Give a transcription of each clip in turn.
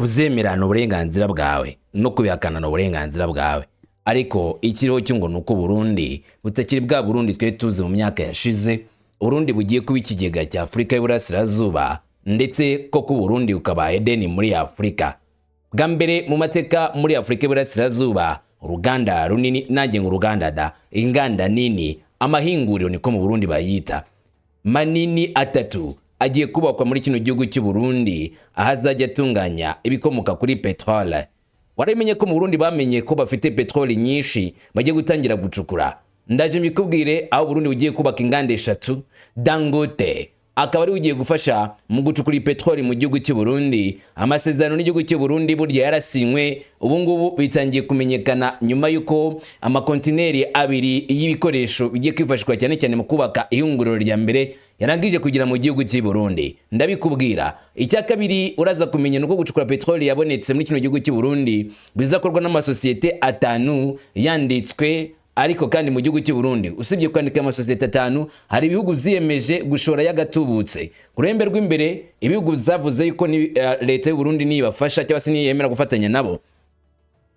kuzemerana uburenganzira bwawe no kubihakana uburenganzira bwawe. Ariko ikiriho cy'ungo nuko Burundi butakiri bwa Burundi twe tuzi mu myaka yashize. Burundi bugiye kuba ikigega cya Afrika y'Uburasirazuba, ndetse koko Burundi ukaba Edeni muri Afrika. Bwa mbere mu mateka muri Afrika y'Uburasirazuba, uruganda runini, nanjye nguruganda da inganda nini, amahinguriro niko mu Burundi bayita, manini atatu agiye kubakwa muri kino gihugu cy'u Burundi, ahazajya atunganya ibikomoka kuri petrole. Waramenye ko mu Burundi bamenye ko bafite petrole nyinshi bagiye gutangira gucukura. Ndaje mbikubwire aho Burundi bugiye kubaka inganda 3, Dangote akaba ari ugiye gufasha mu gucukura petrole mu gihugu cy'u Burundi. Amasezerano n'igihugu cy'u Burundi burya yarasinywe, ubu ngubu bitangiye kumenyekana nyuma yuko amakontineri 2 y'ibikoresho bigiye kwifashishwa cyane cyane mu kubaka ihunguriro rya mbere yarangije kugira mu gihugu cy'u Burundi. Ndabikubwira icya kabiri uraza kumenya nuko gucukura petrole yabonetse muri kino gihugu cy'u Burundi bizakorwa n'amasosiyete 5 yanditswe. Ariko kandi mu gihugu cy'u Burundi usibye kwandika amasosiyete 5, hari ibihugu ziyemeje gushora yagatubutse. Kurembe rw'imbere ibihugu zavuze yuko ni leta y'u Burundi nibafasha cyangwa se niyemera gufatanya nabo,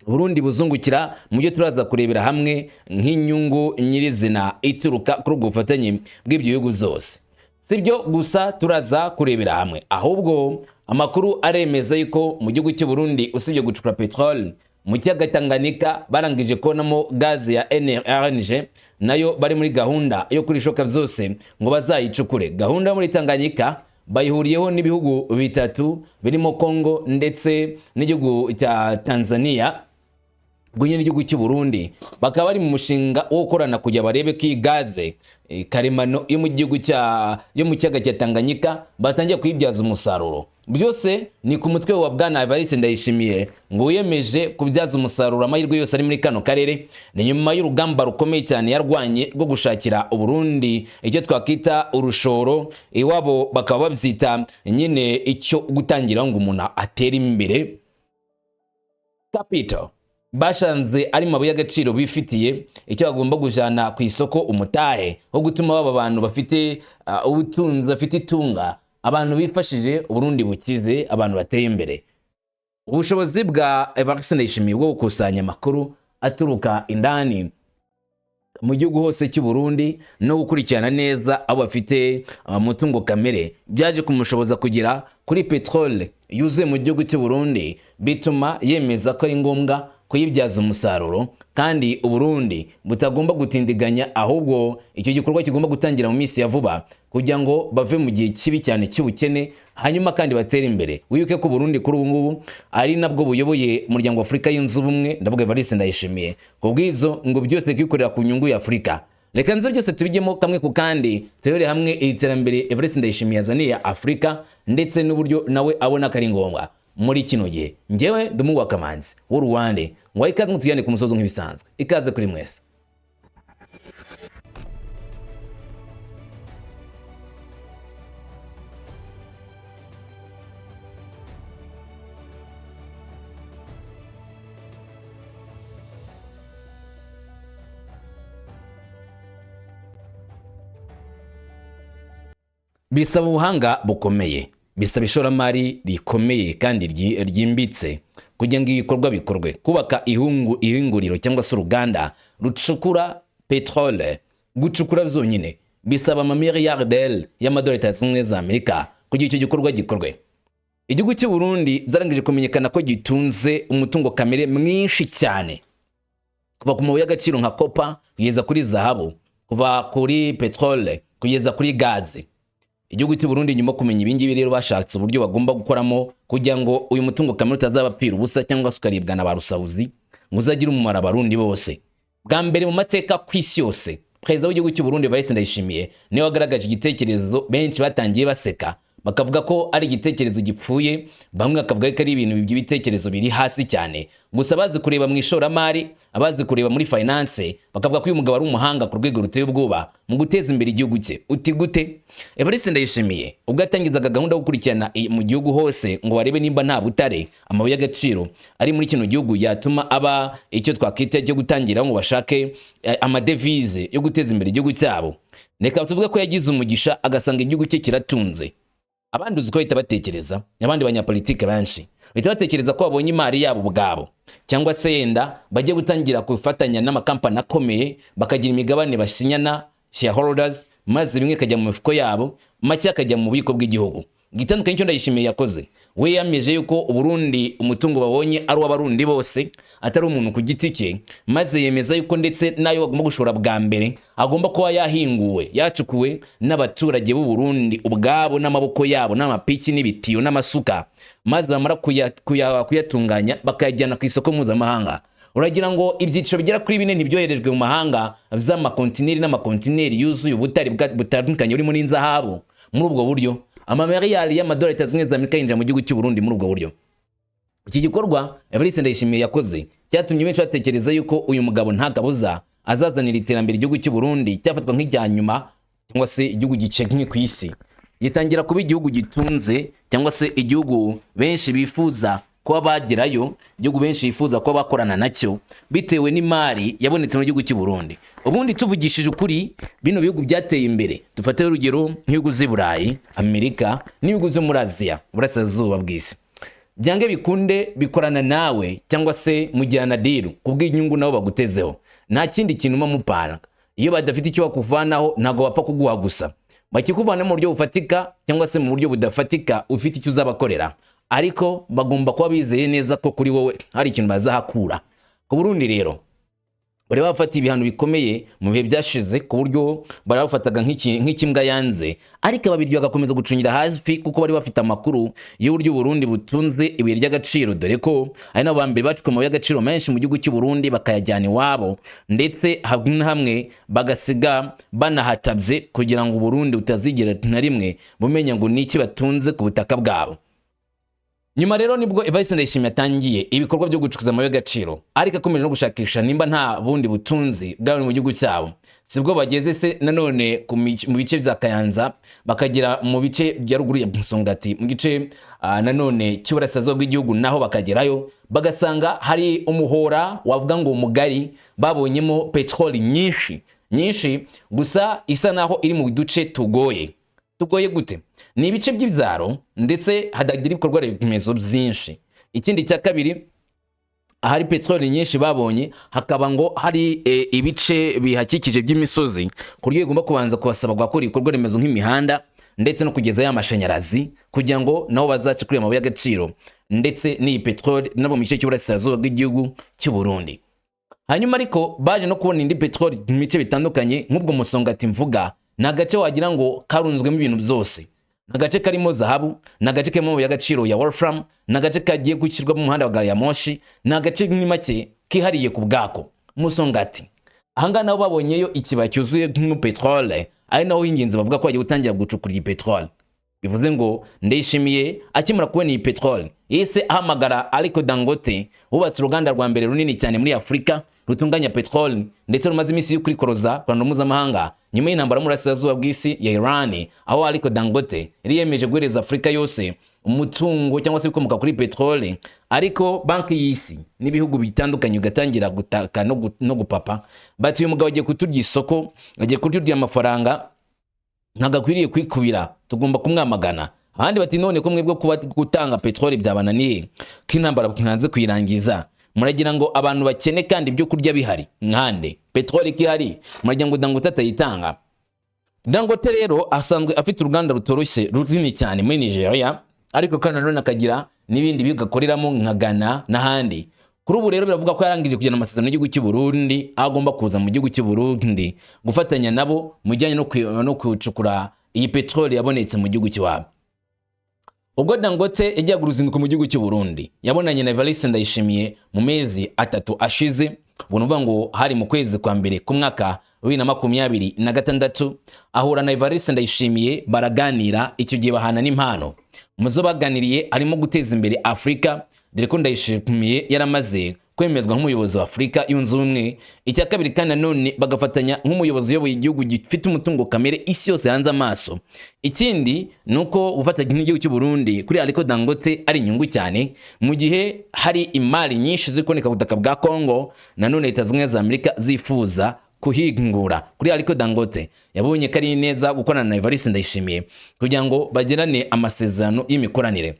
Burundi buzungukira mu byo turaza kurebera hamwe nk'inyungu nyirizina ituruka kuri ubwo bufatanye bw'ibyo bihugu zose. Sibyo gusa turaza kurebera hamwe, ahubwo amakuru aremeza yuko mu gihugu cy'u Burundi usibye gucukura petrole mu kiyaga Tanganyika barangije konamo gaze ya NRNG, nayo bari muri gahunda yo kurishoka byose ngo bazayicukure. Gahunda muri Tanganyika bayihuriyeho n'ibihugu 3 birimo Congo ndetse n'igihugu cya Tanzania. Bw'inye n'igihugu cy'u Burundi bakaba bari mu mushinga wo gukorana kujya barebe ko gaze karemano yo mu gihugu yo mu kiyaga cya Tanganyika batangiye kuyibyaza umusaruro. Byose ni ku mutwe wa Bwana Ndayishimiye ngo yemeje kubyaza umusaruro amahirwe yose ari muri kano karere. Ni nyuma y'urugamba rukomeye cyane yarwanye rwo gushakira Burundi icyo twakita urushoro, iwabo bakaba babyita nyine icyo gutangira ngo umuntu atera imbere capital. Bashanze ari mabuye y'agaciro bifitiye icyo bagomba kujana ku isoko, umutahe wo gutuma baba abantu bafite ubutunzi, bafite itunga, abantu bifashije Burundi bukize, abantu bateye imbere. Ubushobozi bwa Ndayishimiye bwo gukusanya amakuru aturuka indani mu gihugu hose cy'u Burundi no gukurikirana neza abo bafite umutungo kamere byaje kumushoboza kugira kuri petrole yuzuye mu gihugu cy'u Burundi, bituma yemeza ko ari ngombwa kuyibyaza umusaruro kandi Burundi butagomba gutindiganya, ahubwo icyo gikorwa kigomba gutangira mu minsi ya vuba kugira ngo bave mu gihe kibi cyane cy'ubukene, hanyuma kandi batera imbere. Wibuke ko Burundi kuri ubu ngubu ari nabwo buyoboye umuryango wa Afrika yunze ubumwe, ndavuga Ndayishimiye. Kubwizo ngo byose kwikorera ku nyungu ya Afrika. Reka nze byose tubijyemo kamwe ku kandi turere hamwe iterambere Ndayishimiye yazaniye Afrika ndetse n'uburyo nawe abona kari ngombwa muri kino gihe. Ngewe ndumuwa Kamanzi w'Uruwande, ngo ikaze mutuyane ku musozo nk'ibisanzwe. Ikaze kuri mwese. Bisaba ubuhanga bukomeye, bisaba ishoramari rikomeye kandi ryimbitse kugira ngo ibikorwa bikorwe. Kubaka ihinguriro cyangwa se uruganda rucukura petrole, gucukura byonyine bisaba amamiliyarderi y'amadolari y'Amerika kugira icyo gikorwa gikorwe. Igihugu cy'u Burundi zarangije kumenyekana ko gitunze umutungo kamere mwinshi cyane, kuva ku mabuye y'agaciro nka kopa kugeza kuri zahabu, kuva kuri petrole kugeza kuri gaze. Igihugu cy'u Burundi nyuma kumenya ibingibi rero bashatse uburyo bagomba gukoramo kugira ngo uyu mutungo kamere utazabapfira ubusa cyangwa sukaribwa na barusabuzi, ngo uzagira umumaro abarundi bose. Bwa mbere mu mateka kw'isi yose, Perezida w'igihugu cy'u Burundi Ndayishimiye niwe wagaragaje igitekerezo benshi batangiye baseka, bakavuga ko ari igitekerezo gipfuye, bamwe bakavuga ko ari ibintu by'ibitekerezo biri hasi cyane. Gusa bazi kureba mu ishoramari, abazi kureba muri finance, bakavuga ko uyu mugabo ari umuhanga ku rwego ruteye ubwoba mu guteza imbere igihugu cye. Uti gute? Ndayishimiye ubwo yatangizaga gahunda yo gukurikirana mu gihugu hose ngo barebe nimba nta butare, amabuye y'agaciro ari muri kino gihugu yatuma aba icyo twakita cyo gutangira ngo bashake amadevize yo guteza imbere igihugu cyabo. Reka tuvuga ko yagize umugisha agasanga igihugu cye kiratunze. Abandi uziko bahita batekereza, abandi banyapolitike benshi bahita batekereza ko babonye imari yabo ubwabo, cyangwa se yenda bajye gutangira kufatanya n'amakampani akomeye bakagira imigabane basinyana shareholders, maze bimwe kajya mu mifuko yabo, make akajya mu bubiko bw'igihugu. Gitandukanye cyo Ndayishimiye yakoze, we yameje yuko Uburundi umutungo babonye ari w'abarundi bose, atari umuntu ku giti cye, maze yemeza yuko ndetse nayo bagomba gushora bwa mbere agomba kuba yahinguwe, yacukuwe n'abaturage b'u Burundi ubwabo n'amaboko yabo n'amapiki n'ibitiyo n'amasuka, maze bamara kuyatunganya bakayajyana ku isoko mpuzamahanga. Uragira ngo ibyiciro bigera kuri 4 ntibyoherejwe mu mahanga by'amakontineri n'amakontineri yuzuye ubutari butandukanye burimo n'inzahabu. Muri ubwo buryo amamiliyari y'amadolari Leta za Amerika yinjira mu gihugu cy'u Burundi muri ubwo buryo. Iki gikorwa Evariste Ndayishimiye yakoze cyatumye benshi batekereza yuko uyu mugabo nta kabuza azazanira iterambere igihugu cy'u Burundi cyafatwa nk'ijya nyuma, cyangwa se igihugu gicekanye ku isi, gitangira kuba igihugu gitunze, cyangwa se igihugu benshi bifuza kuba bagerayo, igihugu benshi bifuza kuba bakorana nacyo bitewe n'imari yabonetse mu gihugu cy'u Burundi. Ubundi tuvugishije ukuri, bino bihugu byateye imbere, dufate urugero nk'ibihugu z'i Burayi, Amerika n'ibihugu zo muri Aziya, burasirazuba bw'isi, byange bikunde bikorana nawe, cyangwa se mujyana diru kubw'inyungu nabo bagutezeho. Nta kindi kintu mupana. Iyo badafite icyo bakuvanaho ntago bapfa kuguha gusa, bakikuvana mu buryo bufatika cyangwa se mu buryo budafatika ufite icyo uzabakorera, ariko bagomba kuba bizeye neza ko kuri wowe hari ikintu bazahakura. Ku Burundi rero bari bafata ibihano bikomeye mu bihe byashize, ku buryo bari bafataga nk'ikimbwa yanze, ariko ababiryo bagakomeza gucungira hafi kuko bari bafite amakuru y'uburyo Burundi butunze ibuye ry'agaciro, dore ko ari nabo bambere bacukwe mu y'agaciro menshi mu gihugu cy'u Burundi bakayajyana iwabo, ndetse hamwe bagasiga banahatabye kugira ngo Burundi utazigera na rimwe bumenya ngo niki batunze ku butaka bwabo. Nyuma rero nibwo Evariste Ndayishimiye atangiye ibikorwa byo gucukuza amabuye y'agaciro, ariko akomeje no gushakisha nimba nta bundi butunzi bwari mu gihugu cyabo. Sibwo bageze se nanone mu bice bya Kayanza, bakagira mu bice bya ruguru ya Musongati, mu gice nanone cy'uburasirazuba bw'igihugu naho bakagerayo, bagasanga hari umuhora wavuga ngo mugari, babonyemo petroli nyinshi gusa isa naho iri mu duce tugoye gute, ni ibice by'ibyaro ndetse hadagira ibikorwa remezo byinshi. Ikindi cya kabiri, ahari petroli nyinshi babonye hakaba ngo hari ibice bihakikije by'imisozi, ku rwego igomba kubanza kubasaba gukora ibikorwa remezo nk'imihanda ndetse no kugeza y'amashanyarazi, kugira ngo nabo bazacukure amabuye y'agaciro ndetse n'iyi petroli nabo mu gice cy'uburasirazuba bw'igihugu cy'u Burundi. Hanyuma ariko baje no kubona indi petroli mu bice bitandukanye, nk'ubwo Musongati mvuga, na gace wagira ngo karunzwemo ibintu byose. Nagace karimo zahabu, nagace karimo amabuye y'agaciro ya wolfram, nagace kagiye gushyirwa mu muhanda wa gari ya moshi, nagace ni make kihariye ku bwako Musongati. Ahanga nabo babonyeyo ikibaya cyuzuye mu petrole, ari naho ingenzi bavuga ko bagiye gutangira gucukura iyi petrole. Bivuze ngo Ndayishimiye akimara kubona iyi petrole yese ahamagara Aliko Dangote, wubatse uruganda rwa mbere runini cyane muri Afrika rutunganya petrole ndetse rumaze iminsi yo kurikoroza ku mpuzamahanga nyuma y'intambara muri Burasirazuba bw'isi ya Iran, aho Aliko Dangote riyemeje guhereza Afrika yose umutungo cyangwa se bikomoka kuri petrole. Ariko banki y'isi n'ibihugu bitandukanye ugatangira gutaka no gupapa, bati uyu mugabo agiye kuturya isoko, agiye kuturya amafaranga, ntagakwiriye kwikubira, tugomba kumwamagana. Abandi bati none ko mwebwe gutanga petrole byabananiye, k'intambara mwanze kuyirangiza, muragira ngo abantu bakene kandi ibyo kurya bihari nkande petrole kihari, muragira ngo Dangote atayitanga. Dangote rero asanzwe afite uruganda rutoroshye runini cyane muri Nigeria, ariko kandi nanone akagira n'ibindi bigakoreramo nka Ghana n'ahandi. Kuri ubu rero biravuga ko yarangije kugena amasezerano y'igihugu cy'u Burundi, agomba kuza mu gihugu cy'u Burundi gufatanya nabo mujyanye no kucukura iyi petrole yabonetse mu gihugu cy'wabo. Ubwo Dangote yajyaga uruzinduko mu gihugu cy'u Burundi, yabonanye na Evariste Ndayishimiye mu mezi 3 ashize, ubwo ngo hari mu kwezi kwa mbere ku mwaka 2026, ahura na Evariste Ndayishimiye baraganira. Icyo gihe bahana n'impano muzo baganiriye harimo guteza imbere Afrika, dore ko Ndayishimiye yaramaze kwemezwa nk'umuyobozi wa Afrika yunze ubumwe. Icya kabiri kandi nanone bagafatanya nk'umuyobozi uyoboye igihugu gifite umutungo kamere isi yose hanze amaso. Ikindi nuko ufatanya n'igihugu cy'u Burundi kuri Aliko Dangote ari inyungu cyane, mu gihe hari imari nyinshi zikoneka butaka bwa Congo, nanone Leta za Amerika zifuza kuhingura kuri Aliko Dangote. Yabonye kari neza gukorana na Evariste Ndayishimiye kugira ngo bagirane amasezerano y'imikoranire.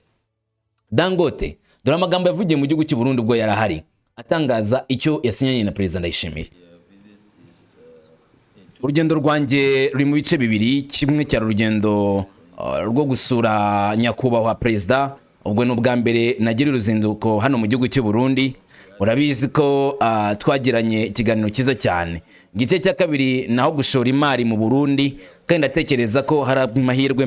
Dangote dore amagambo yavugiye mu gihugu cy'u Burundi ubwo yarahari atangaza icyo yasinyanye na Perezida Ndayishimiye. Urugendo rwanjye ruri mu bice bibiri, kimwe cyari urugendo rwo gusura nyakubahwa Perezida, ubwo ni ubwa mbere nagira uruzinduko hano mu gihugu cy'u Burundi. Urabizi ko twagiranye ikiganiro cyiza cyane. Igice cya kabiri naho gushora imari mu Burundi, kandi ndatekereza ko hari amahirwe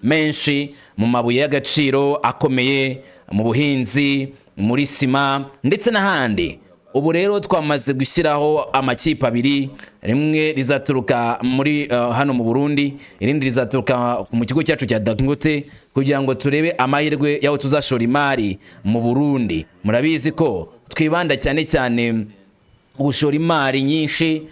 menshi mu mabuye y'agaciro akomeye, mu buhinzi, muri sima ndetse n'ahandi. Ubu rero twamaze gushyiraho amakipe abiri, rimwe rizaturuka muri hano mu Burundi, irindi rizaturuka mu kigo cyacu cya Dangote, kugira ngo turebe amahirwe yaho tuzashora imari mu Burundi. Murabizi ko twibanda cyane gushora imari nyinshi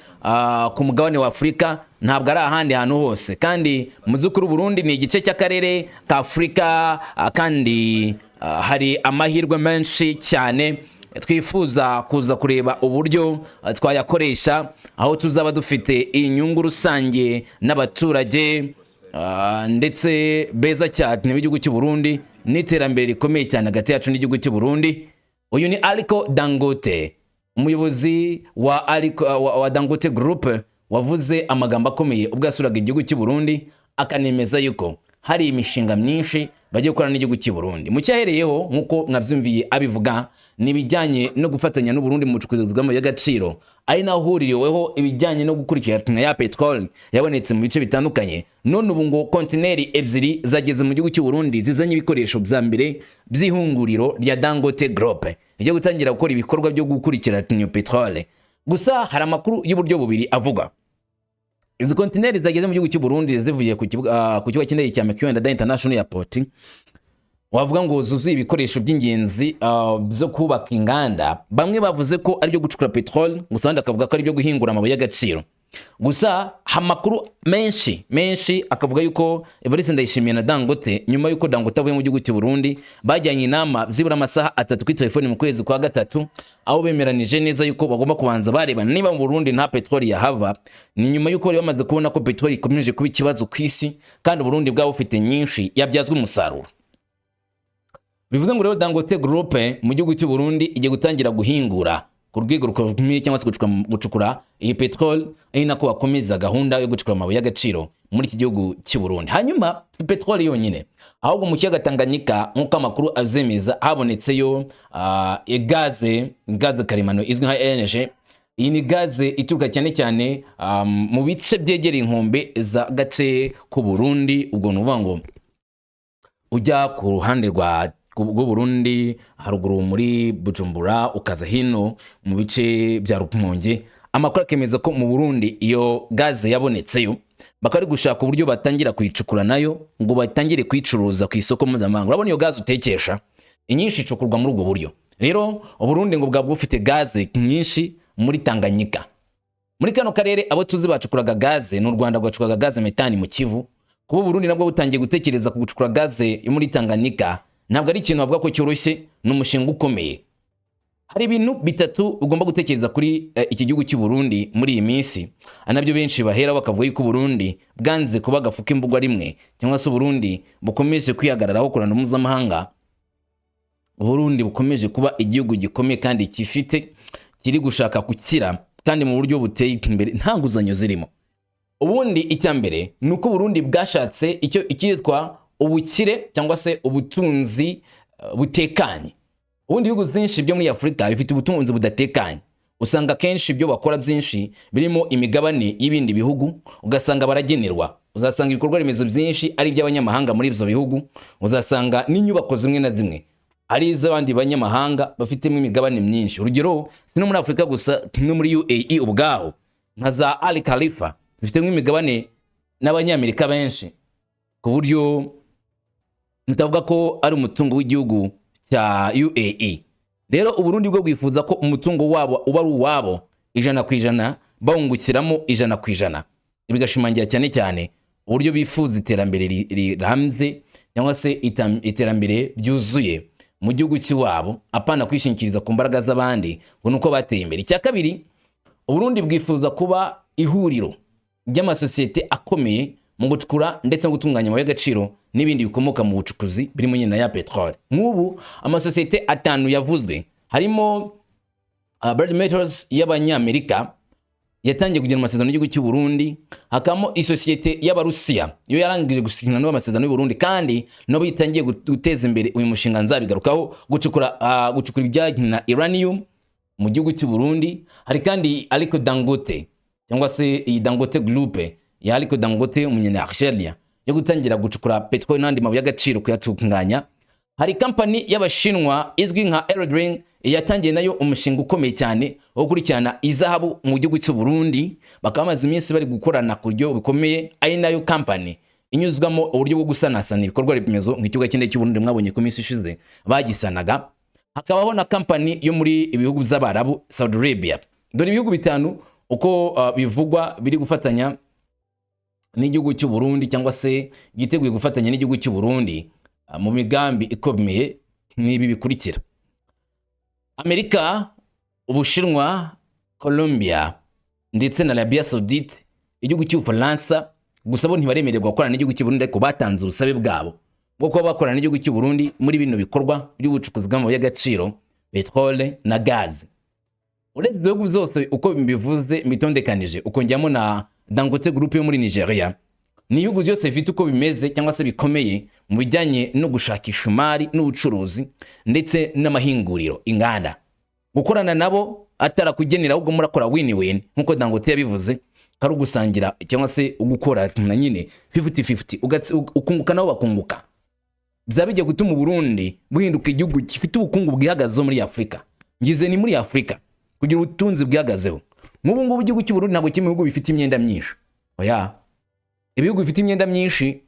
ku mugabane wa Afrika, ntabwo ari ahandi hantu hose. Kandi muzukuru Burundi ni igice cy'akarere ka Afrika, kandi hari amahirwe menshi cyane. Twifuza kuza kureba uburyo twayakoresha, aho tuzaba dufite inyungu rusange n'abaturage ndetse beza cyane n'igihugu cy'u Burundi, n'iterambere rikomeye cyane hagati yacu n'igihugu cy'u Burundi. Uyu ni Aliko Dangote, umuyobozi wa Dangote Group, wavuze amagambo akomeye ubwo yasuraga igihugu cy'u Burundi, akanemeza yuko hari imishinga myinshi bagiye gukorana n'igihugu cy'u Burundi. Mu cyahereyeho nk'uko mwabyumviye abivuga, nibijyanye no gufatanya n'u Burundi mu bucukuzi bw'amabuye y'agaciro, ari naho huririweho ibijyanye no gukurikirana ya petrol yabonetse mu bice bitandukanye. None ubu ngo kontineri ebyiri zageze mu gihugu cy'u Burundi zizanye ibikoresho bya mbere by'ihunguriro rya Dangote Group ryo gutangira gukora ibikorwa byo gukurikirana iyo petrol. Gusa hari amakuru y'uburyo bubiri avuga. Izi kontineri zageze mu gihugu cy'u Burundi zivuye ku kigo cy'indege cya Twibanda International Airport, wavuga ngo zuzuye ibikoresho by'ingenzi byo kubaka inganda. Bamwe bavuze ko ari byo gucukura petrol, gusa abandi akavuga ko ari byo guhingura amabuye y'agaciro. Gusa amakuru menshi akavuga yuko Perezida Ndayishimiye na Dangote, nyuma yuko Dangote avuye mu gihugu cy'u Burundi, bajyanye inama zibura amasaha 3 kuri telefone mu kwezi kwa gatatu, aho bemeranije neza yuko bagomba kubanza barebana niba mu Burundi nta petrol yahava. Ni nyuma yuko bari bamaze kubona ko petrol ikomeje kuba ikibazo ku isi, kandi u Burundi bwabo bufite nyinshi yabyazwa umusaruro. Bivuze ngo rero Dangote Group mu gihugu cy'u Burundi igiye gutangira guhingura ku rwego rukomeye, cyangwa se gucukura iyi petrol, ari nako bakomeza gahunda yo gucukura amabuye y'agaciro muri iki gihugu cy'u Burundi. Hanyuma petrol yonyine, ahubwo mu kiyaga Tanganyika nk'uko amakuru azemeza, habonetseyo gaze karemano izwi nka LNG. Iyi ni gaze ituruka cyane mu bice byegereye inkombe za gace ku Burundi. Ubwo nuvuga ngo ujya ku ruhande rw'u Burundi haruguru muri Bujumbura, ukaza hino mu bice bya Rumonge. Amakuru akemeza ko mu Burundi iyo gaze yabonetseyo, bakari gushaka uburyo batangira kuyicukura nayo ngo batangire kuyicuruza ku isoko mpuzamahanga. Urabona iyo gaze utekesha inyinshi icukurwa muri ubwo buryo. Rero u Burundi ngo bwaba bufite gaze nyinshi muri Tanganyika. Muri kano karere abo tuzi bacukuraga gaze n'u Rwanda rwacukuraga gaze metani mu Kivu. Kuba Burundi nabwo butangiye gutekereza ku gucukura gaze yo muri Tanganyika, ntabwo ari ikintu bavuga ko cyoroshye, n'umushinga ukomeye. Hari ibintu bitatu ugomba gutekereza kuri iki gihugu cy'u Burundi muri iyi minsi, anabyo benshi bahera bakavuga yuko Burundi bwanze kuba gafuka imbuga rimwe, cyangwa se Burundi bukomeje kwihagararaho ku ruhando mpuzamahanga. Burundi bukomeje kuba igihugu gikomeye kandi kiri gushaka gukira, kandi mu buryo buteye imbere, nta nguzanyo zirimo. Ubundi icyambere nuko Burundi bwashatse icyo ikitwa ubukire cyangwa se ubutunzi butekanye. Ubundi ibihugu byinshi byo muri Afrika bifite ubutunzi budatekanye. Usanga kenshi ibyo bakora byinshi birimo imigabane y'ibindi bihugu, ugasanga baragenerwa. Uzasanga ibikorwa remezo byinshi ari iby'abanyamahanga muri ibyo bihugu, uzasanga n'inyubako zimwe na zimwe ari iz'abandi banyamahanga bafitemo imigabane myinshi. Urugero, si no muri Afrika gusa, no muri UAE ubwaho nka za Al Khalifa zifitemo imigabane n'abanyamerika benshi, ku buryo ntavuga ko ari umutungo w'igihugu cya UAE. Rero Uburundi bwo bwifuza ko umutungo wabo uba ari uwabo 100%, bawungukiramo 100%. Ibigashimangira cyane uburyo bifuza iterambere rirambye, cyangwa se iterambere ryuzuye mu gihugu cy'iwabo, apana kwishingikiriza ku mbaraga z'abandi ngo nuko bateye imbere. Icya kabiri, Uburundi bwifuza kuba ihuriro ry'amasosiyete akomeye mu gucukura ndetse no gutunganya amabuye y'agaciro n'ibindi bikomoka mu bucukuzi birimo nyine ya petrole. Nk'ubu amasosiyete atanu yavuzwe harimo Bird Metals y'Abanyamerika yatangiye kugira amasezerano n'igihugu cy'u Burundi, hakamo isosiyete y'Abarusiya yo yarangije gusinyana n'amasezerano y'u Burundi kandi nabo yitangiye guteza imbere uyu mushinga nzabigarukaho gucukura ibijyanye na uranium mu gihugu cy'u Burundi. Hari kandi Aliko Dangote cyangwa se iyi Dangote Group ya Aliko Dangote umunyanigeria yo gutangira gucukura petrol n'andi mabuye y'agaciro kuyatunganya. Hari company y'Abashinwa izwi nka Eldring yatangiye nayo umushinga ukomeye cyane wo gukurikirana izahabu mu gihugu cy'u Burundi, bakaba bamaze iminsi bari gukorana ku buryo bikomeye, ari nayo company inyuzwamo uburyo bwo gusanasana ibikorwa remezo nk'ikibuga cy'indege cy'u Burundi mwabonye ku minsi ishize bagisanaga. Hakabaho na company yo muri ibihugu by'Abarabu, Saudi Arabia. Dore ibihugu bitanu uko bivugwa biri gufatanya n'igihugu cy'u Burundi cyangwa se giteguye gufatanya n'igihugu cy'u Burundi mu migambi ikomeye n'ibi bikurikira: Amerika, Ubushinwa, Colombia ndetse na Arabia Saudite, igihugu cy'Ubufaransa. Gusa bo ntibaremererwa gukorana n'igihugu cy'u Burundi ariko batanze ubusabe bwabo bwo kuba bakorana n'igihugu cy'u Burundi muri bino bikorwa by'ubucukuzi bw'amabuye y'agaciro, petrole na gaz. Uretse ibihugu byose uko bivuze mitondekanije ukongera na Dangote Group yo muri Nigeria, ni ibihugu byose bifite uko bimeze cyangwa se bikomeye mu bijyanye no gushakisha imari n'ubucuruzi ndetse n'amahinguriro, inganda. Gukorana nabo atarakugenera ahubwo murakora win-win nkuko Dangote yabivuze, kari gusangira cyangwa se ugukora na nyine 50-50 ukunguka nabo bakunguka. Byabijye gutuma Burundi buhinduka igihugu gifite ubukungu bwihagazeho muri Afrika. Ngize ni muri Afrika kugira ubutunzi bwihagazeho. Nk'ubu ngubu igihugu cy'u Burundi ntabwo kimwe ibihugu bifite imyenda myinshi. Oya, ibihugu bifite imyenda myinshi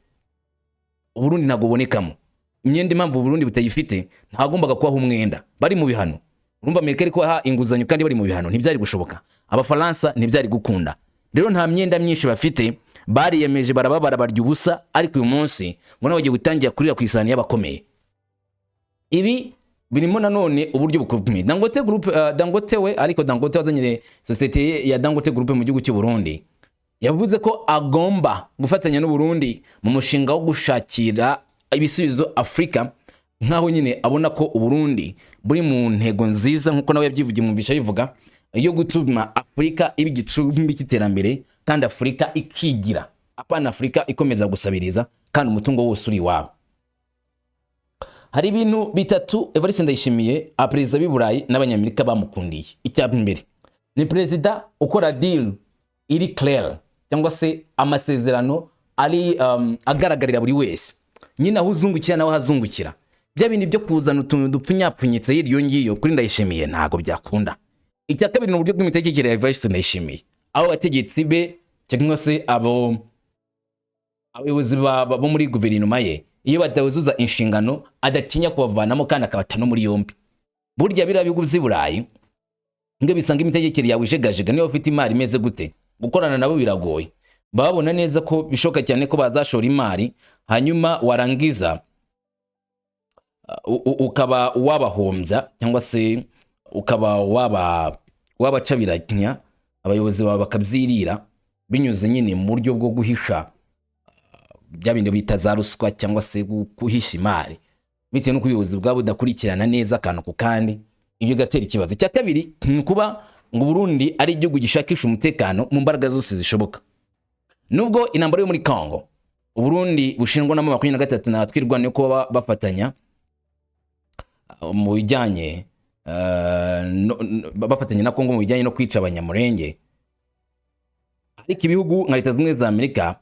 Burundi ntabwo bonekamo. Imyenda impamvu Burundi butayifite ntagombaga kubaho umwenda, bari mu bihano. Urumva Amerika ariko ha inguzanyo kandi bari mu bihano, ntibyari gushoboka. Abafaransa ntibyari gukunda. Rero nta myenda myinshi bafite, bariyemeje barababara barya ubusa, ariko uyu munsi ngo nabagiye gutangira kurira ku isahani y'abakomeye. Ibi birimo nanone uburyo bukomeye. Dangote Group, Dangote we ariko Dangote wazanye societe ya Dangote Group mu gihugu cy'u Burundi yavuze ko agomba gufatanya n'u Burundi mu mushinga wo gushakira ibisubizo Afrika, nkaho nyine abona ko u Burundi buri mu ntego nziza nkuko nawe yabyivugiye mu bisha bivuga yo gutuma Afrika iba igicumbi cy'iterambere kandi Afrika ikigira, apana Afrika ikomeza gusabiriza kandi umutungo wose uri wabo. Hari ibintu bitatu Evariste Ndayishimiye Perezida b'i Burayi n'Abanyamerika bamukundiye. Icyapa imbere ni Perezida ukora deal iri clear cyangwa se amasezerano ari agaragarira buri wese, nyine aho uzungukira naho hazungukira. Bya bindi byo kuzana utuntu dupfunyapfunyitse hiryo ngiyo kuri Ndayishimiye ntago byakunda. Icya kabiri ni uburyo bw'imitekerereze ya Evariste Ndayishimiye, abo bategetsi be cyangwa se abayobozi bo muri guverinoma ye, iyo batazuza inshingano adatinya kubavanamo kandi akabatano muri yombi. Burya bira bihugu by'i Burayi ngo bisanga imitekerereze yawe ijegajega, niyo ufite imari imeze gute gukorana nabo biragoye. Babona neza ko bishoka cyane ko bazashora imari hanyuma warangiza ukaba wabahombya cyangwa se ukaba wabacabiranya abayobozi baba bakabyirira binyuze nyine mu buryo bwo guhisha bya bindi bita za ruswa cyangwa se guhisha imari bitewe n'uko ubuyobozi bwabo budakurikirana neza akantu ku kandi. Ibyo gatera ikibazo. Cya kabiri ni kuba ngo Burundi ari igihugu gishakisha umutekano mu mbaraga zose zishoboka. Nubwo intambara yo muri Congo Burundi bushinjwa na 23 na twirwana ko bafatanya mu bijyanye bafatanya na Congo mu bijyanye no kwica abanyamurenge, ariko ibihugu nka Leta Zunze za Amerika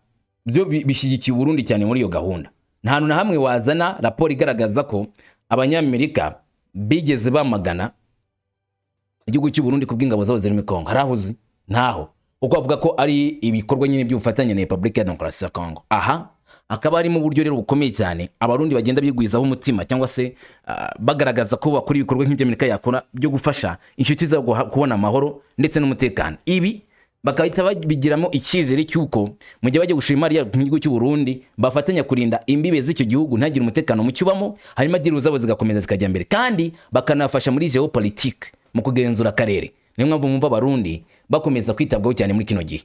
byo bishyigikiye Burundi cyane muri iyo gahunda. Nta hantu na hamwe wazana raporo igaragaza ko abanyamerika bigeze bamagana igihugu cy'u Burundi kubw'ingabo zabo ziri mu Congo. Harahuzi ntaho uko avuga ko ari ibikorwa nyine by'ubufatanye na Republika ya Demokarasi ya Congo. Aha akaba ari mu buryo rero bukomeye cyane abarundi bagenda bigwizaho umutima cyangwa se bagaragaza ko bakora ibikorwa nk'ibyo Amerika yakora byo gufasha inshuti zabo kubona amahoro ndetse n'umutekano. Ibi bakahita babigiramo icyizere cy'uko mu gihe bajya gushima ari igihugu cy'u Burundi bafatanya kurinda imbibe z'icyo gihugu ntagire umutekano mu cyubamo, hanyuma agira uzabo zigakomeza zikajya mbere kandi bakanafasha muri geopolitique mu kugenzura akarere. Niyo mpamvu mumva Barundi bakomeza kwitabwaho cyane muri kino gihe.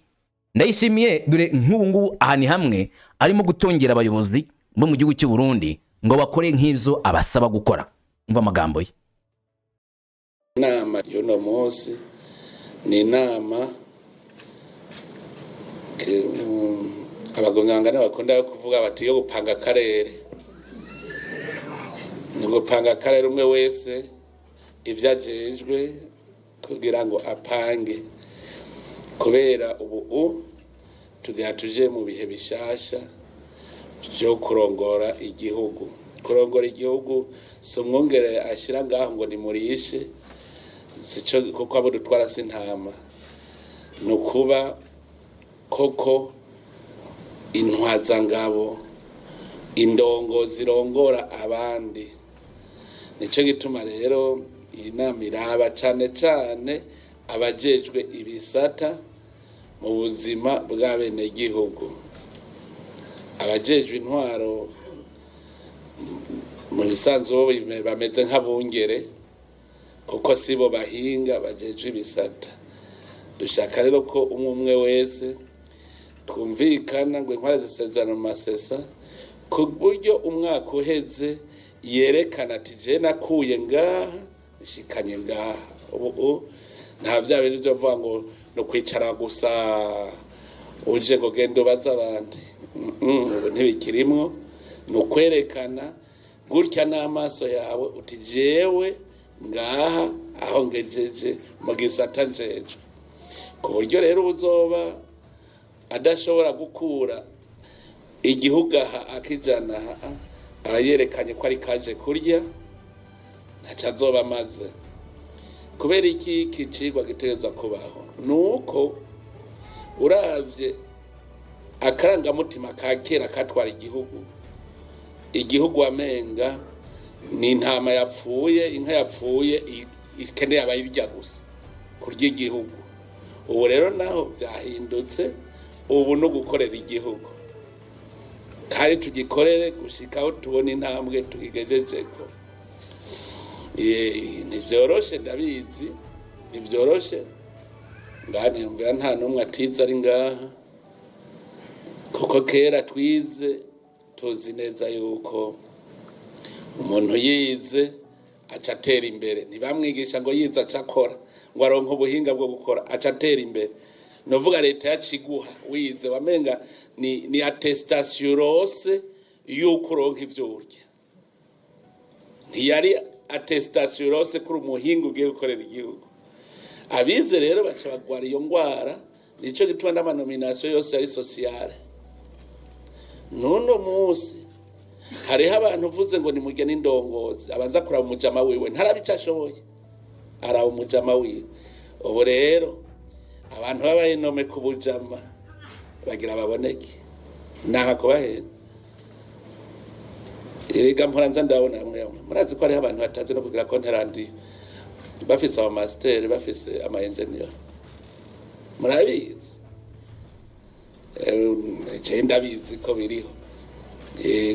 Ndayishimiye dore nk'ubu ngubu aha ni hamwe arimo gutongera abayobozi bo mu gihugu cy'u Burundi ngo bakore nk'ivyo abasaba gukora. Umva amagambo ye. Inama y'uno munsi ni inama abagomyangane bakunda kuvuga bati yo gupanga akarere. Ni gupanga akarere umwe wese ivyajejwe kugira ngo apange, kubera ubu tugira tuje mu bihe bishasha byo kurongora igihugu. Kurongora igihugu so mwongere ashira ngaho ngo ni murishe, sico kuko abo dutwara sintama, no kuba koko intwaza ngabo, indongo zirongora abandi. Nico gituma rero inama iraba cane cane abajejwe ibisata mu buzima bw'abene gihugu. Abajejwe intwaro mu bisanzwe bameze nk'abungere kuko sibo bahinga bajejwe ibisata. Dushaka rero ko umwe wese twumvikana ngo intwaro zisezerana mu masesa ku buryo umwaka uheze yerekana ati je nakuye ngaha nshikanye ngaha. Ubu nta bya bintu byo vuga ngo no kwicara gusa uje ngo gendo baza abandi. Ntibikirimwo, no kwerekana gutya n'amaso yawe uti jewe ngaha aho ngejeje mu gisata njeje, ku buryo rero uzoba adashobora gukura igihugu akijana ayerekanye ko ari kaje kurya ntaca azoba amaze. Kubera iki kicigwa gitegerezwa kubaho nuko uravye akarangamutima ka kera katwara igihugu amenga ni intama yapfuye, inka yapfuye ikeneye abayirya gusa kurya igihugu. Ubu rero naho byahindutse, ubu no gukorera igihugu kandi tugikorere gushikaho tubona intambwe tugigejejeko. Ntivyoroshe, ndabizi ntivyoroshe, ngani yumvira nta numwe atiza ari ngaha, kuko kera twize tuzi neza yuko umuntu yize aca atera imbere. Ntibamwigisha ngo yize aca akora, ngo aronke ubuhinga bwo gukora aca atera imbere. Novuga leta yaciguha wize wamenga ni attestation rose yuko uronka ivyo urya, ntiyari attestation rose kuri umuhinga ugiye gukorera igihugu. Abize rero baca bagwara iyo ngwara, nico gituma n'amanomination yose ari sociale. Nuno musi hariho abantu uvuze ngo ni mugeni ndongozi abanza kuraba umujama wiwe, ntarabica ashoboye araba umujama wiwe. Ubu rero abantu babaye nome ku bujama bagira baboneke naha kubahera. Erega mporanza ndabona amwe murazi ko ari abantu batazi no kugira konti randi, bafise ama master, bafise ama engineer, murabizi. Genda bizi ko biriho,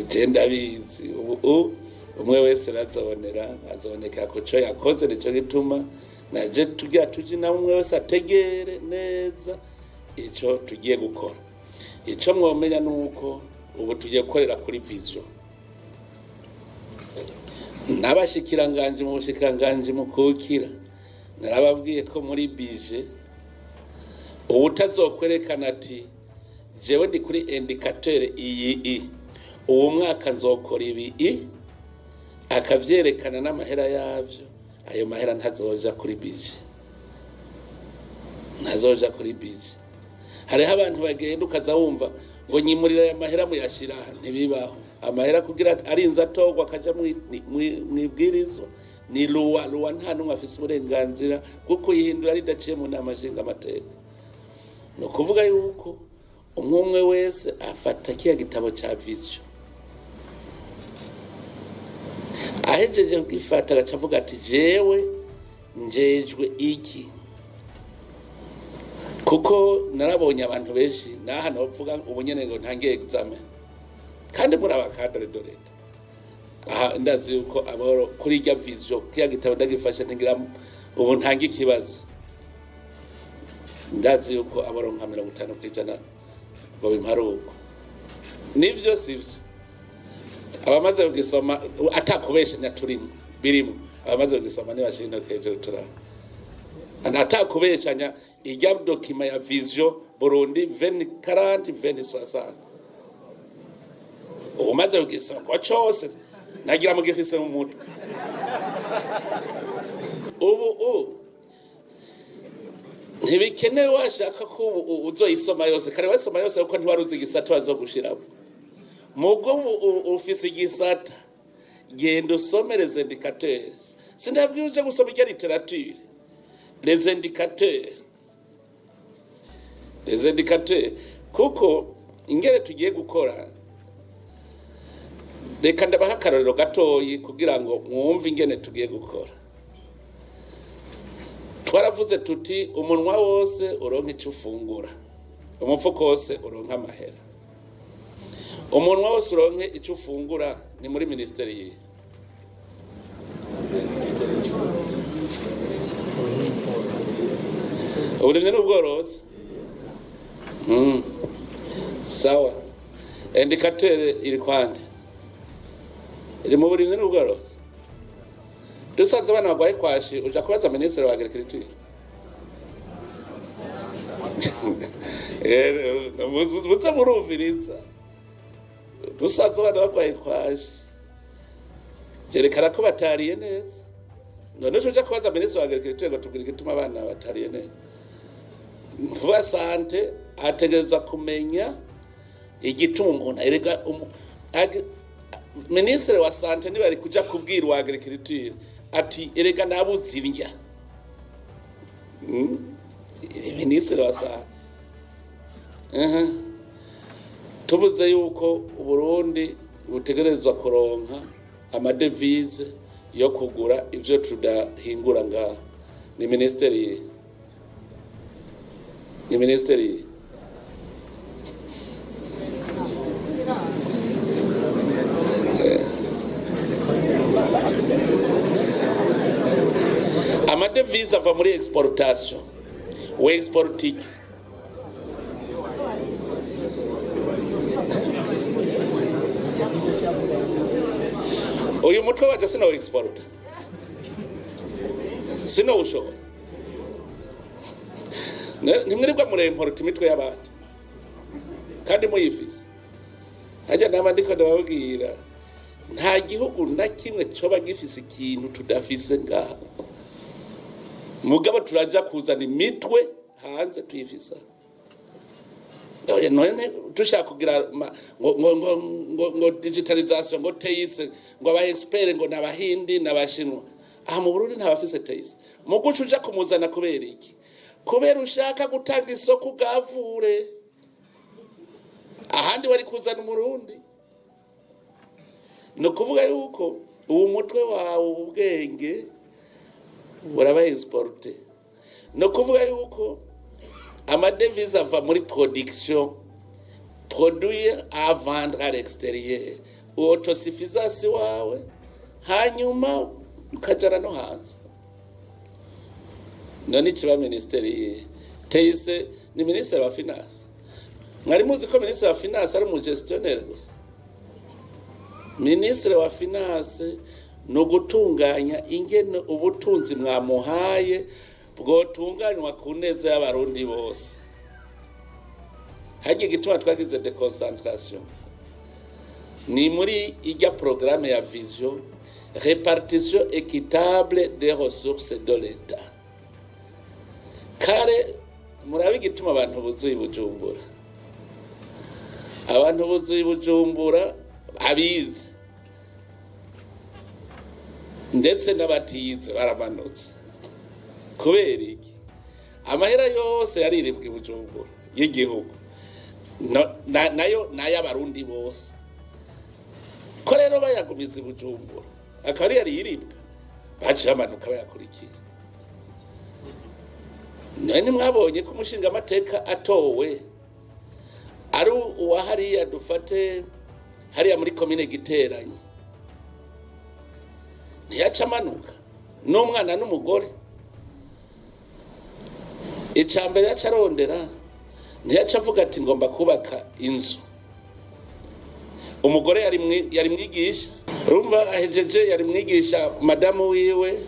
genda bizi. Ubu umwe wese azoneka ko cyo yakoze. Nico gituma naje tugira tuji na umwe wese ategere neza ico tugiye gukora. Ico mwomenya nuko ubu tugiye gukorera kuri vision. Nabashikiranganje mu bushikiranganje mu kukira narababwiye ko muri bije ubu tazokwerekana ati jewe ndi kuri indicateur iyi uwo mwaka nzokora ibi akavyerekana n'amahera yavyo. Ayo mahera ntazoja kuri bije, ntazoja kuri bije. Hariho abantu bagenda ukaza wumva ngo nyimurira ya mahera muyashira, ntibibaho. Amahera kugira arinza atogwa akaja mwibwirizwa ni luwa nta numwe afise uburenganzira kuko yihindura ridaciye mu nama nshinga amateka. No kuvuga yuko umwe wese afata kiya gitabo ca vision, ahejeje kugifata agacavuga ati jewe njejwe iki. Kuko narabonye abantu benshi naha novuga ubunyene ngo ntangiye examen kandi muri abakadre do leta. Aha ndazi yuko aboro kuri rya vision kiya gitabo ndagifashe ntigira ubu ntangi kibazo. ndazi yuko abaronka 50% ngo bimparuko nivyo sivyo abamaze kugisoma atakubeshanya turimo birimo abamaze kugisoma nibashino keje tura atakubeshanya ijya document ya vision Burundi 2040 2060 umaze kugisoma ko cyose nagira mugifise mu mutwe ubu ntibikenewe washaka ko uzoyisoma yose kare wasoma yose kuko ntiwaruzi igisata bazogushiramo mugo ufise igisata genda usome les indicateurs sindabwije gusoma ijya literature les indicateurs kuko ingere tugiye gukora reka ndabaha akarorero gatoyi kugira ngo mwumve ingene tugiye gukora twaravuze tuti umunwa wose uronka icyo ufungura umufuko wose uronka amahera umunwa wose uronke icyo ufungura ni muri ministeri ye uburimyi n'ubworozi sawa indicateur iri kwande iri mu burimyi n'ubworozi dusanze abana bagwaye kwashi uja kubaza ministeri wa agriculture muze murumviriza dusanze abana bagwaye kwashi cyerekana ko batariye neza none uja kubaza ministeri wa agriculture ngo tubwire gituma abana batariye neza vuba sante ategereza kumenya igituma umuntu erega ministeri wa sante niba ari kuja kubwira wa agriculture ati erega nabuze indya ministeri wa sante tuvuze yuko Burundi butegerezwa kuronka amadevize yo kugura ivyo tudahingura ngaha ni ministeri amadevize ava muri exportation we exportiki uyu mutwe waje sino export sino usho nimwirirwa muri import imitwe y'abandi kandi muyifise hajya n'abandiko ndababwira nta gihugu na kimwe coba gifise ikintu tudafise ngaha mugabo turaja kuzana imitwe hanze tuyifisa none tushaka kugira ngo digitalization ngo teise ngo aba expert ngo nabahindi nabashinwa aha mu Burundi nta bafise teise mugucu uja kumuzana kubera iki kubera ushaka gutanga isoko gavure ahandi wari kuzana umurundi no kuvuga yuko uwo mutwe wawe ubwenge buraba exporte no kuvuga yuko amadevize ava muri production produire à vendre à l'extérieur autosuffisance wawe hanyuma ukajana no hanze none kiba ministeri teise ni ministeri wa finance mwari muzi ko ministeri wa finance ari mu gestionnaire gusa ministeri wa finance no gutunganya ingene ubutunzi mwamuhaye bwotunganywa ku neza y'abarundi bose hagiye gituma twagize deconcentration ni muri ijya programme ya vision répartition équitable des ressources de l'État kare murabi gituma abantu buzuye Bujumbura abantu buzuye Bujumbura abize ndetse n'abatize baramanutse kubera iki amahera yose yariribwe Bujumbura y'igihugu nayo n'ay'abarundi bose ko rero bayagumize Bujumbura akari yari yiribwa baciye amanuka bayakurikira none mwabonye ko umushinga amateka atowe ari uwa hariya dufate hariya muri commune Giteranye ntiyaca amanuka n'umwana n'umugore icambere yacarondera ntiyaca avuga ati ngomba kubaka inzu. Umugore yari mwigisha, urumva ahejeje yari mwigisha madamu wiwe,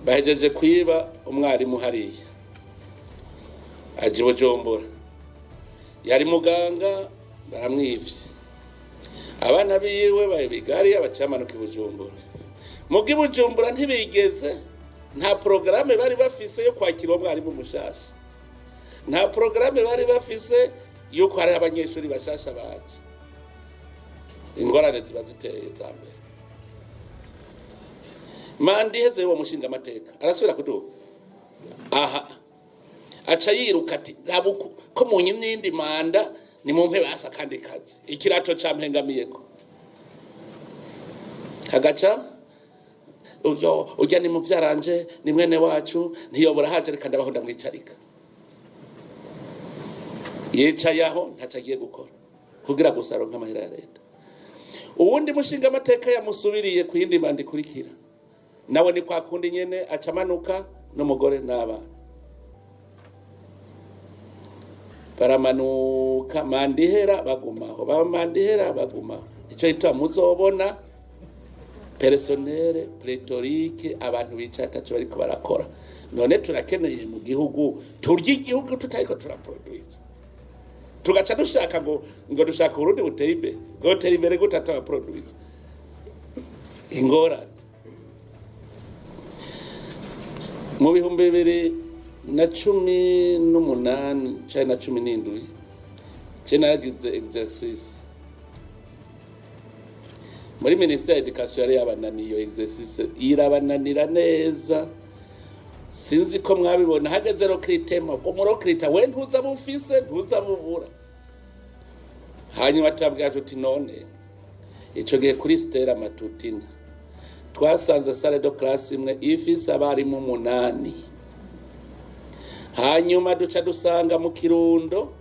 bahejeje kwiba umwarimu hariya aje Bujumbura, yari muganga baramwivye, abana biwe babigari abacamanuka i Bujumbura. Mugi Bujumbura ntibigeze, nta programme bari bafise yo kwakira umwarimu mushasha, nta programme bari bafise yo ko hari abanyeshuri bashasha baje. Ingorane ziba ziteye za mbere. Mandi heze wo mushinga amateka arasubira kuduka, aha aca yiruka ati rabuku ko munyi n'indi manda ni mumpe basa kandi kazi ikirato campengamiyeko. Hagaca ujya ni muvyaranje ni mwene wacu ntiyobora haje reka ndabaho ndamwicarika. Yicayaho ntacagiye gukora kugira gusaronka amahera ya leta. Uwundi mushinga amateka yamusubiriye ku yindi manda ikurikira, nawe ni kwa kundi nyene acamanuka n'umugore n'abana. Baramanuka mandihera bagumaho, bamandihera bagumaho. Ico yitwa muzobona personnel pléthorique, abantu bicata cyo bariko barakora. None turakeneye mu gihugu turya igihugu tutariko turaproduce, tugaca dushaka ngo dushaka Burundi buteye imbere, gutera imbere gutata produce. Ingorane mu bihumbi 2018 cyangwa 17 cyane yagize exercice muri Ministère d'Education yari yabananiye exercice irabananira neza, sinzi ko mwabibona. Hageze ro critema ko muro crita we ntuza bufise ntuza bubura. Hanyuma twabwira tuti none ico gihe kuri Stella Matutina twasanze salle de classe imwe ifise abarimu 8. Hanyuma duca dusanga mu Kirundo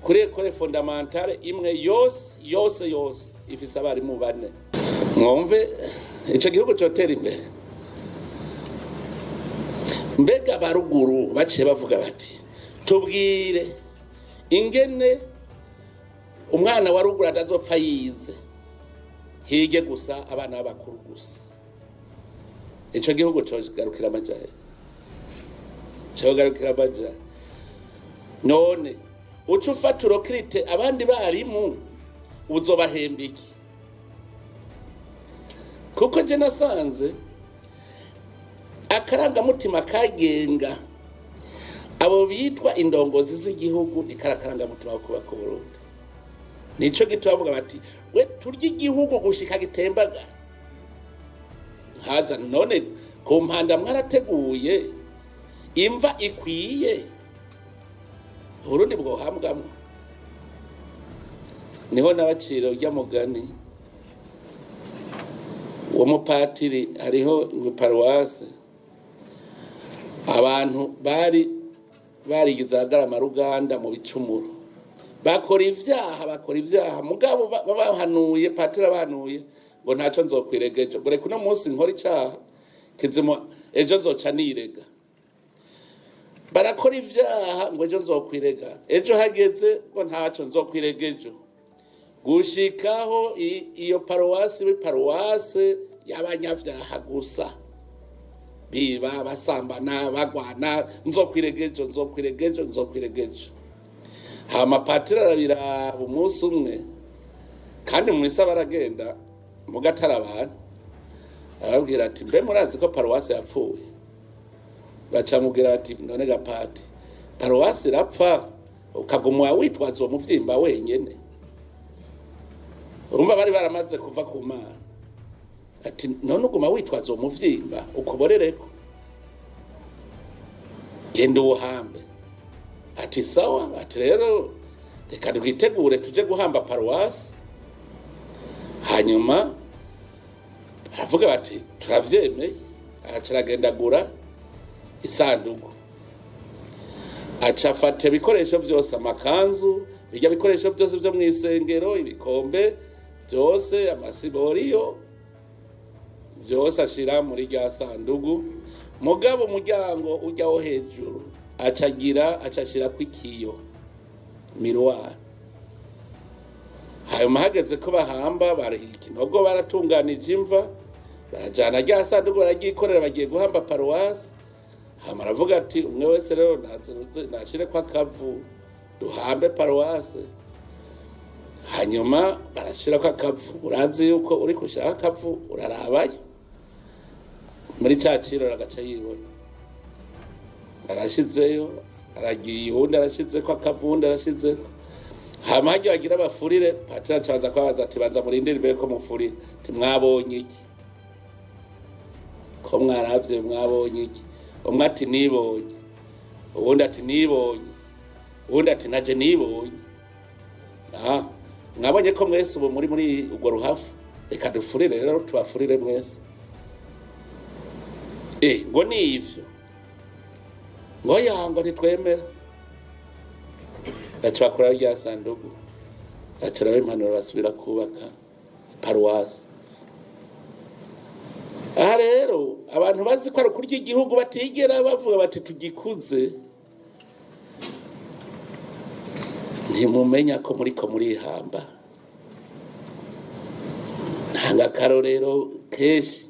kuri école fondamentale imwe yose ifise abarimu 4. Mwumve ico gihugu cyotera imbere. Mbega baruguru baciye bavuga bati tubwire ingene umwana wa ruguru atazopfa yize hige gusa abana b'abakuru gusa. Ico gihugu cyogarukira amajahe, cyogarukira amajahe. None uca ufata urokrite abandi barimu uzobahemba iki? Kuko je nasanze akarangamutima kagenga abo bitwa indongozi z'igihugu ikarakarangamutima ko kubaka Burundi. Nico gitwavuga bati we turya igihugu gushika gitembaga haza. None ku mpanda mwarateguye imva ikwiye Burundi bwo hambwamo. Niho nabaciro ujya mugani wo mupatiri hariho iparuwase abantu barigize agarama Ruganda mu bicumuro bakora ivyaha mugabo babahanuye patira bahanuye ngo ntaco nzokwiregeje gore kuno munsi nkora icaha kizimo ejo nzoca nirega. Barakora ivyaha ngo ejo nzokwirega, ejo hageze ngo ntaco nzokwiregeje, gushikaho iyo paruwasi y'abanyavyaha gusa biba basambana bagwana nzokwiregeje. Hama patira arabira umunsi umwe kandi mu misa baragenda mu gatara abantu arabwira ati mbe murazi ko paruwasi yapfuye? Bacamubwira ati none gapati paruwasi rapfa ukagumwa witwaza uwo muvyimba wenyene. Urumva bari baramaze kuva ku Mana. Ati none uguma witwaza uwo muvyimba ukuborereko genda uhambe. Ati sawa. Ati rero reka twitegure tuje guhamba paruwasi. Hanyuma baravuga bati turavyemeye. Aracaragenda isanduku acafata ibikoresho byose, amakanzu, bijya bikoresho byose byo mwisengero, ibikombe byose, amasiboriyo byose ashira muri rya sanduku. Mugabo umuryango ujyaho hejuru acashira kw'ikiyo miruwari. Hanyuma hageze ko bahamba barahiga ikinogo, baratunganije imva, barajana rya sanduku bararyikorera, bagiye guhamba paruwasi. Hama aravuga ati umwe wese rero nashire kwa kavu duhambe paruwasi. Hanyuma barashira kwa kavu, urazi yuko uri kushaka kavu urarabayo muri caciro ragaca yibona, arashizeyo, aragiye uwundi arashize kwa kavu, uwundi arashizeko. Hama hajya bagira bafurire, patira caza kwabaza ati banza murindire imbere ko mufurire, ati mwabonye iki, ko mwaravye mwabonye iki? Umwe ati nibonye, uwundi ati nibonye, uwundi ati naje nibonye. Mwabonye ko mwese ubu muri urwo ruhafu, reka dufurire rero tubafurire mwese. Ngo ni ivyo, ngo yango ntitwemera. Acakora rya sanduku, acaraho impanuro basubira kubaka paruwasi. Aha rero abantu bazi ko ari kurya igihugu batigera bavuga bati tugikuze, ntimumenya ko muriko murihamba. Ntanga karorero kenshi,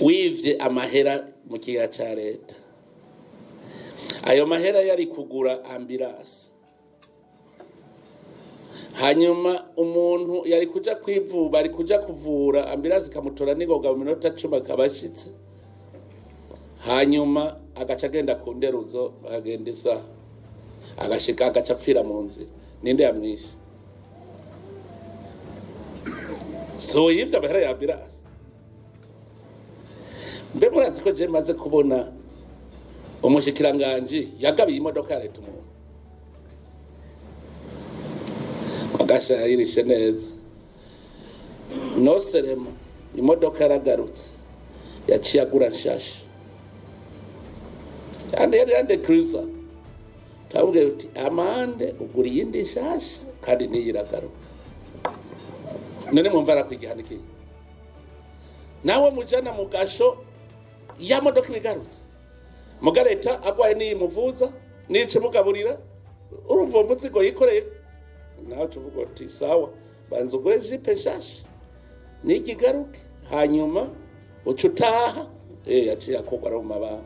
wivye amahera mu kigega ca leta, ayo mahera yari kugura ambulance. Hanyuma umuntu yari kuja kwivuba, ari kuja kuvura, ambulance ikamutora n'ingoga mu minota 10 akabashitse. Hanyuma agaca agenda ku nderuzo, bagenda isaha, agashika agaca apfira mu nzira. Ninde yamwishe? So yivye amahera ya ambulance. Mbe murazi ko je maze kubona umushikiranganji yagabiye imodoka ya leta umuntu, agashayirishe neza, no serema imodoka yaragarutse, yaciye agura nshasha, kandi yari yande cruiser. Tabubwira uti amande ugura iyindi nshasha kandi niyiragaruka. None mwumva arakwigihanikije nawe mujana mu gasho ya modoka ibigarutse, mugareta agwaye nimuvuza nice mugaburira, urumva umuzigo yikoreye. Nawe tuvuga uti sawa, banza ugure jipe nshasha nikigaruke, hanyuma ucutaha. Yaciye akogwa mu mabanga,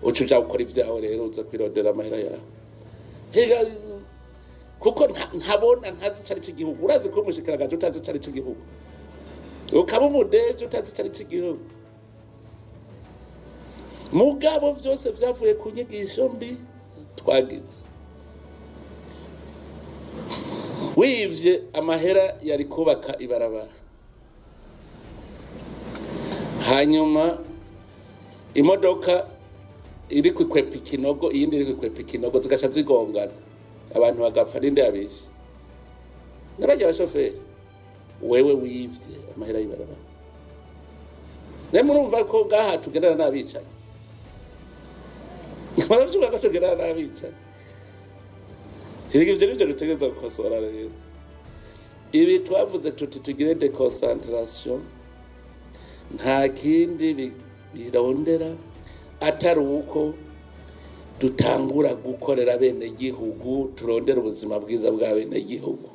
ucuja gukora ivyawe rero, uza kwirondera amahera yawe. Kuko ntabona ntazi cari cy'igihugu. Urazi ko umushikiranganje utazi cari cy'igihugu, ukaba umudeje utazi cari cy'igihugu. Mugabo vyose vyavuye ku nyigisho mbi twagize. Wivye amahera yari kubaka ibarabara, hanyuma imodoka iri kwikwepa ikinogo, iyindi iri kwikwepa ikinogo, zigaca zigongana, abantu bagapfa. Ninde yabishe? N'abajya abashoferi. Wewe wivye amahera y'ibarabara. Ne murumva ko gaha tugendana n'abicaye? Muravyuka ko tugendana n'abicaye? Hirigivye n'ivyo dutegereza gukosora rero. Ibi twavuze tuti tugire deconcentration, nta kindi birondera atari uko dutangura gukorera bene gihugu, turondera ubuzima bwiza bwa bene gihugu.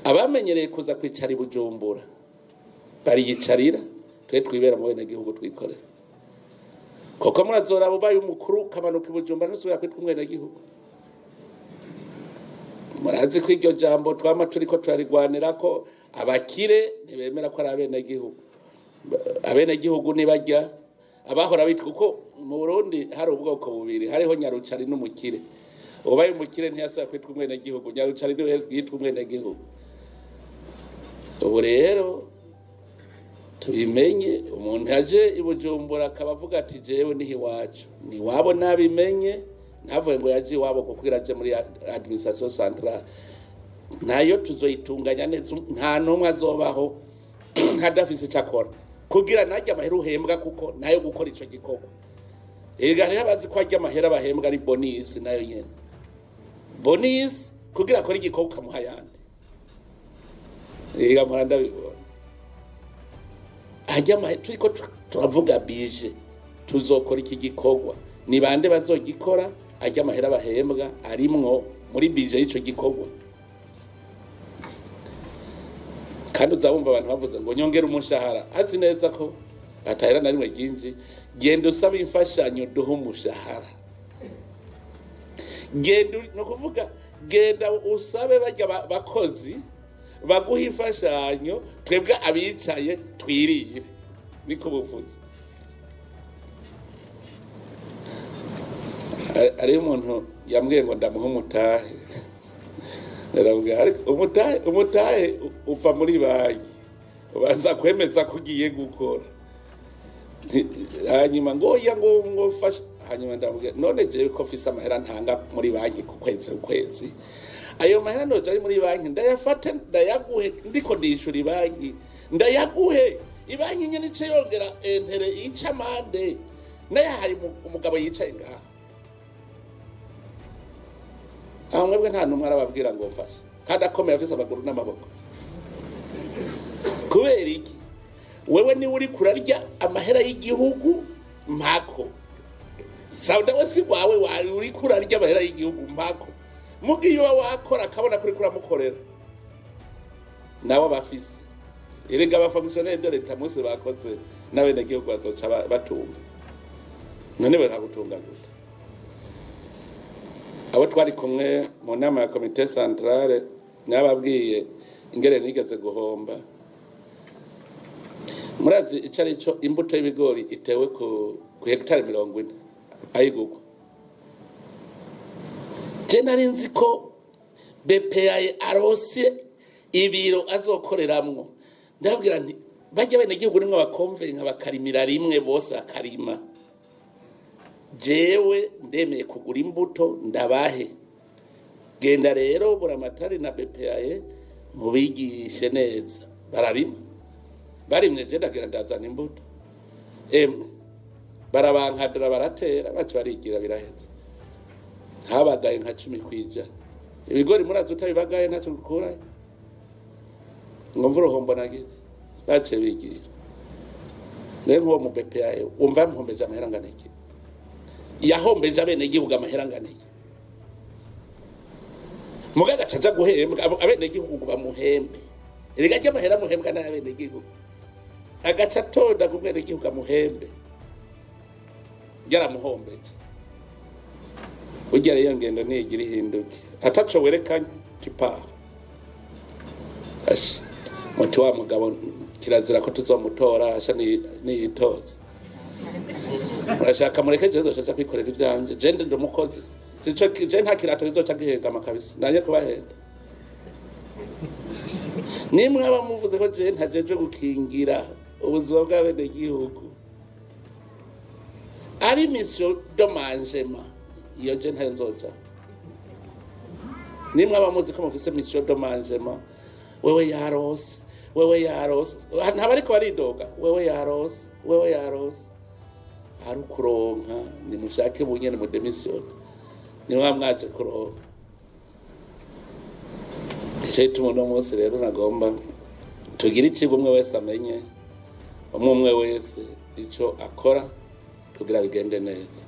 Abamenyereye kuza kwicara Bujumbura bariyicarira, twe twibera mu bene gihugu twikorera. Koko murazora bubaye umukuru kamanuka Bujumbura ntusubira kwitwa umwene gihugu. Murazi ko iryo jambo twama turiko turarigwanira ko abakire ntibemera ko ari abene gihugu. Abene gihugu nibajya abahora bitwa, kuko mu Burundi hari ubwoko bubiri, hariho nyarucari n'umukire. Ubaye umukire ntiyasaba kwitwa umwene gihugu, nyarucari niwe yitwa umwene gihugu. Ubu rero tubimenye, umuntu yaje i Bujumbura akabavuga ati jewe nihi wacu, ni wabo nabimenye, navuye ngo yaje iwabo kuko iraje muri administration centrale. Nayo tuzoyitunganya neza, nta numwe azobaho hadafise cyakora kugira najya amahera uhembwa, kuko nayo gukora ico gikorwa. Rero abazi ko ajya amahera bahembwa ari bonus, nayo nyene bonus kugira akora igikorwa kamuha yandi. Rero muranda bibona ajya amahera, turiko turavuga bije tuzokora iki gikorwa, ni bande bazogikora, ajya amahera bahembwa arimwo muri bije y'ico gikorwa. Kandi uzabumva abantu bavuze ngo nyongera umushahara, azi neza ko atahera na rimwe ryinji. Genda usaba imfashanyo duha umushahara, genda no kuvuga genda usabe bajya bakozi baguha imfashanyo, twebwe abicaye twiriye, niko buvuze. Ari umuntu yambwiye ngo ndamuha umutahe, umutahe uva muri banki, ubanza kwemeza ko ugiye gukora, hanyuma ngo oya ngo fasha, hanyuma ndamubwira none jewe ko fisa amahera ntanga muri banki ku kwezi, ayo mahera noje ari muri banki ndayafata ndayaguhe, ndiko ndishura banki ndayaguhe, ibanki nyene ice yongera entere ica mande, naye hari umugabo yicaye ngaha. Aho mwebwe nta numwe arababwira ngo fasha, kandi akomeye afise amaguru n'amaboko. Kubera iki? Wewe ni uri kurarya amahera y'igihugu mpako, sauda wasi wawe uri kurarya amahera y'igihugu mpako, mugiye wakora akabona kuri kuramukorera nawe bafise. Erega abafonctionnaire de leta mose bakoze n'abene gihugu bazoca batunga, none bari gutunga gute? Abo twari kumwe mu nama ya komite centrale nababwiye ingere nigeze guhomba. Murazi icari cyo imbuto y'ibigori itewe ku hectare 40 ayigugwa. Je nari nzi ko BPA arose ibiro azokoreramwo, ndabwira nti bajya bene gihugu nimwe bakonvenka bakarimira rimwe bose bakarima, jewe ndemeye kugura imbuto ndabahe. Genda rero buramatari na BPA mubigishe neza, bararima barimwe, je ndagira ndazana imbuto barabankadira baratera bacu barigira biraheze, habagaye nka 10 kwija. Ibigori murazi utabibagaye ntacyo gukura, ngo mvuro hombo nagize bace bigira. Rero nko mu BPA umva mpombeje amahera nganiki, yahombeje abene gihugu amahera nganiki, mugaga caja guhembwa abene gihugu bamuhembe. Erega je amahera muhembwa na abene gihugu, agaca tonda ku bene gihugu amuhembe, yaramuhombeje. Ujya rero ngenda nigira ihinduke ataco werekanye tipa ashi muti wa mugabo kirazira ko tuzomutora asha niyitoza. Urashaka mureke jezo chacha kwikorera ivyanje, je ndi umukozi sico je nta kirato kizoca gihengama kabisa, nanye kubahenda. Nimwe abamuvuze ko je ntajeje gukingira ubuzima bw'abene gihugu, ari mission de mangement iyo je ntayo nzoja. Nimwe abamuzi ko mufise mission de mangement, wewe yarose ntabariko baridoga, wewe yarose hari kuronka, ni mushake bunyene mu demission, ni mwaje kuronka. Cyetu muno mose rero nagomba tugira ikigo umwe wese amenye, umwe wese ico akora kugira bigende neza.